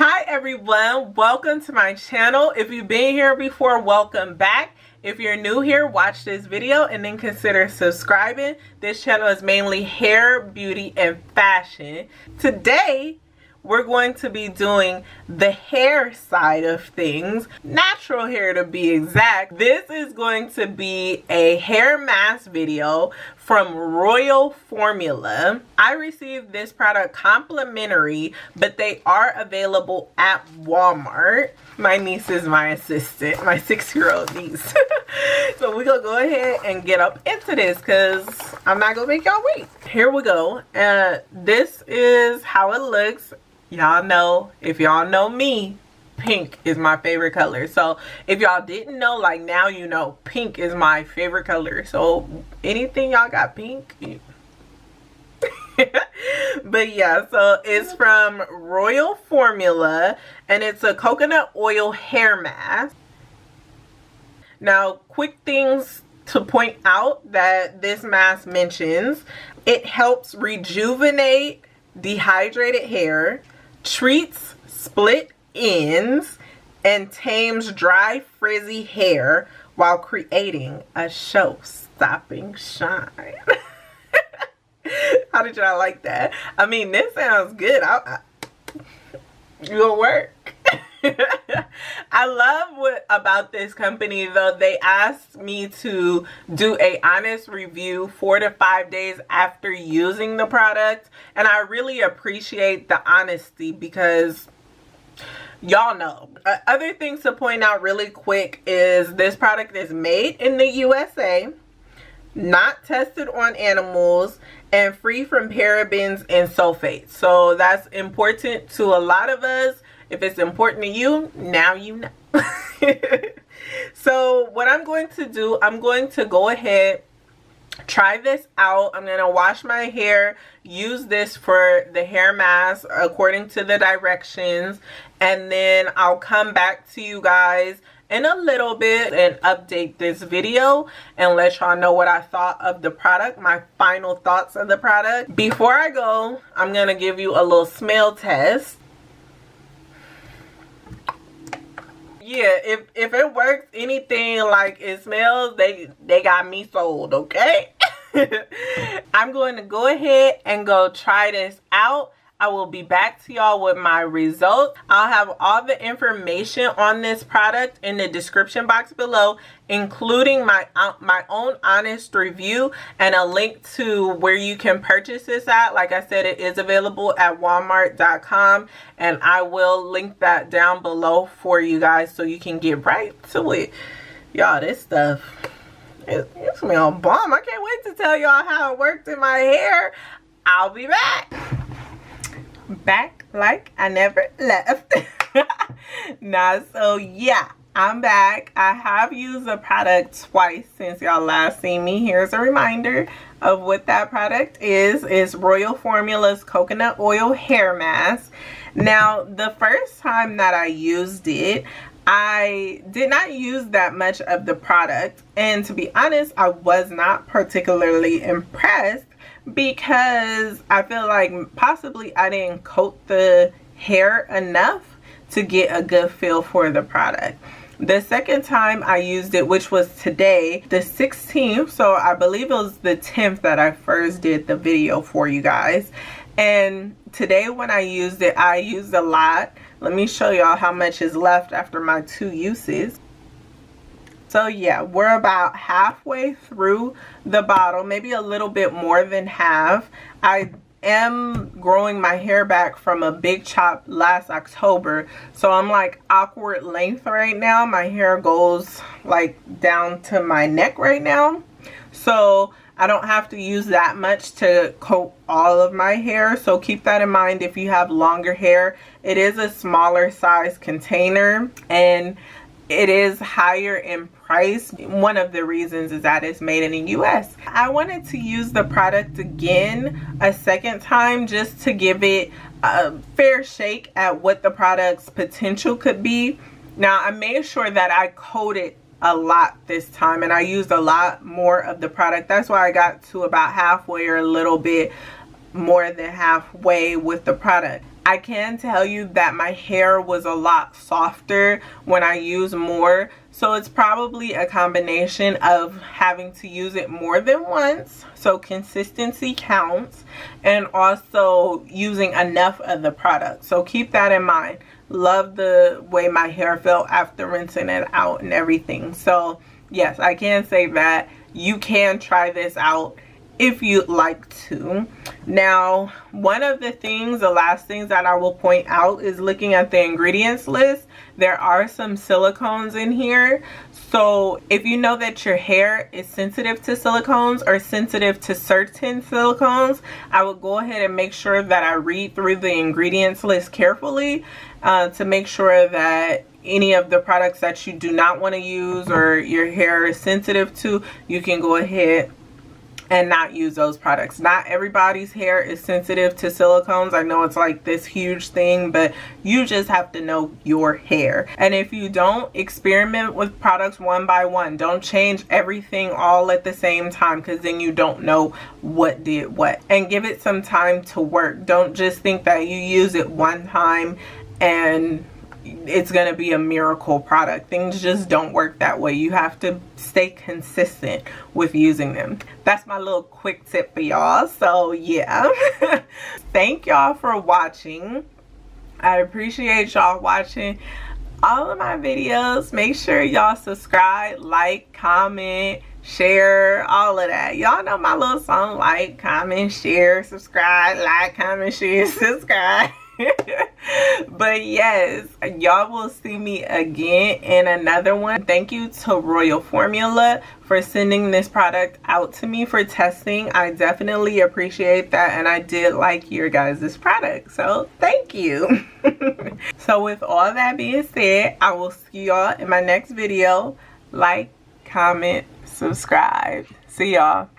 Hi everyone, welcome to my channel. If you've been here before, welcome back. If you're new here, watch this video and then consider subscribing. This channel is mainly hair, beauty, and fashion. Today, we're going to be doing the hair side of things, natural hair to be exact. This is going to be a hair mask video from Royal Formula. I received this product complimentary, but they are available at Walmart. My niece is my assistant, my 6-year-old niece. So we're gonna go ahead and get up into this because I'm not gonna make y'all wait. Here we go. This is how it looks. Y'all know, if y'all know me, pink is my favorite color. So if y'all didn't know, like now you know, pink is my favorite color. So anything y'all got pink. But yeah, so it's from Royal Formula and it's a coconut oil hair mask. Now, quick things to point out that this mask mentions: it helps rejuvenate dehydrated hair, treats split ends, and tames dry frizzy hair while creating a show-stopping shine. How did y'all like that? I mean, this sounds good. It'll work. I love what about this company though. They asked me to do a honest review 4 to 5 days after using the product, and I really appreciate the honesty because y'all know. Other things to point out really quick is this product is made in the USA, not tested on animals, and free from parabens and sulfates. So that's important to a lot of us. If it's important to you, now you know. So what I'm going to do, I'm going to go ahead, try this out. I'm going to wash my hair, use this for the hair mask according to the directions, and then I'll come back to you guys in a little bit and update this video and let y'all know what I thought of the product, my final thoughts of the product. Before I go, I'm going to give you a little smell test. Yeah, if it works anything like it smells, they got me sold, okay? I'm going to go ahead and go try this out. I will be back to y'all with my results. I'll have all the information on this product in the description box below, including my own honest review and a link to where you can purchase this at. Like I said, it is available at walmart.com, and I will link that down below for you guys so you can get right to it. Y'all, this stuff, it smells bomb. I can't wait to tell y'all how it worked in my hair. I'll be back like I never left. So yeah, I'm back. I have used the product twice since y'all last seen me. Here's a reminder of what that product is. It's Royal Formula's coconut oil hair mask. Now, the first time that I used it, I did not use that much of the product, and to be honest, I was not particularly impressed because I feel like possibly I didn't coat the hair enough to get a good feel for the product. The second time I used it, which was today, the 16th, so I believe it was the 10th that I first did the video for you guys. And today when I used it, I used a lot. Let me show y'all how much is left after my 2 uses. So yeah, we're about halfway through the bottle, maybe a little bit more than half. I am growing my hair back from a big chop last October, so I'm like awkward length right now. My hair goes like down to my neck right now, so I don't have to use that much to coat all of my hair. So keep that in mind if you have longer hair. It is a smaller size container and it is higher in price. One of the reasons is that it's made in the US. I wanted to use the product again a second time just to give it a fair shake at what the product's potential could be. Now, I made sure that I coated a lot this time and I used a lot more of the product. That's why I got to about halfway or a little bit more than halfway with the product. I can tell you that my hair was a lot softer when I used more. So it's probably a combination of having to use it more than once. So consistency counts, and also using enough of the product. So keep that in mind. Love the way my hair felt after rinsing it out and everything. So yes, I can say that you can try this out if you'd like to. Now, one of the last things that I will point out is looking at the ingredients list. There are some silicones in here. So if you know that your hair is sensitive to silicones or sensitive to certain silicones, I would go ahead and make sure that I read through the ingredients list carefully to make sure that any of the products that you do not want to use or your hair is sensitive to, you can go ahead and not use those products. Not everybody's hair is sensitive to silicones. I know it's like this huge thing, but you just have to know your hair. And if you don't, experiment with products one by one. Don't change everything all at the same time, because then you don't know what did what. And give it some time to work. Don't just think that you use it one time and it's gonna be a miracle product. Things just don't work that way. You have to stay consistent with using them. That's my little quick tip for y'all. So yeah. Thank y'all for watching. I appreciate y'all watching all of my videos. Make sure y'all subscribe, like, comment, share, all of that. Y'all know my little song: like, comment, share, subscribe, like, comment, share, subscribe. But yes, y'all will see me again in another one. Thank you to Royal Formula for sending this product out to me for testing. I definitely appreciate that, and I did like your guys' product, so thank you. So with all that being said, I will see y'all in my next video. Like, comment, subscribe. See y'all.